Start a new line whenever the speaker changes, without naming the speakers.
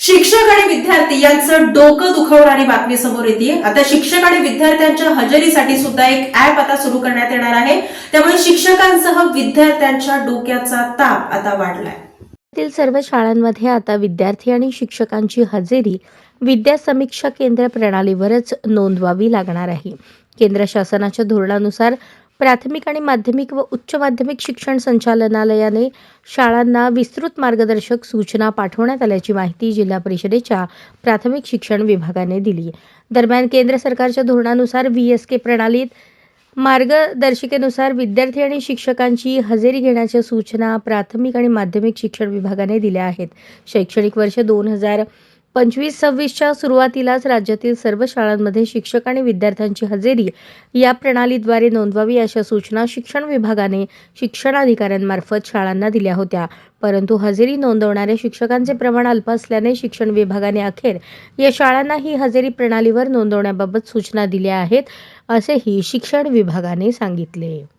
शिक्षक आणि विद्यार्थी यांचं डोकं दुखवणारी बातमी समोर येते। आता शिक्षक आणि विद्यार्थ्यांच्या हजेरीसाठी सुद्धा एक ऍप आता सुरू करण्यात येणार आहे। त्यामुळे शिक्षकांसह विद्यार्थ्यांच्या डोक्याचा ताप आता वाढलाय।
सर्व शाळांमध्ये आता विद्यार्थी आणि शिक्षकांची हजेरी विद्या समीक्षा केंद्र प्रणालीवरच नोंदवावी लागणार आहे। केंद्र शासनाच्या धोरणानुसार प्राथमिक आणि माध्यमिक व उच्च माध्यमिक शिक्षण संचालनालयाने शाळांना विस्तृत मार्गदर्शक सूचना पाठवण्यात आल्याची माहिती जिल्हा परिषदेच्या प्राथमिक शिक्षण विभागाने दिली। दरम्यान केंद्र सरकारच्या धोरणानुसार VSK प्रणालीत मार्गदर्शिकेनुसार विद्यार्थी आणि शिक्षकांची हजेरी घेण्याच्या सूचना प्राथमिक आणि माध्यमिक शिक्षण विभागाने दिल्या आहेत। शैक्षणिक वर्ष 2025-26च्या सुरुवातीलाच राज्यातील सर्व शाळांमध्ये शिक्षक आणि विद्यार्थ्यांची हजेरी या प्रणालीद्वारे नोंदवावी अशा सूचना शिक्षण विभागाने शिक्षणाधिकाऱ्यांमार्फत शाळांना दिल्या होत्या। परंतु हजेरी नोंदवणाऱ्या शिक्षकांचे प्रमाण अल्प असल्याने शिक्षण विभागाने अखेर या शाळांना ही हजेरी प्रणालीवर नोंदवण्याबाबत सूचना दिल्या आहेत, असेही शिक्षण विभागाने सांगितले।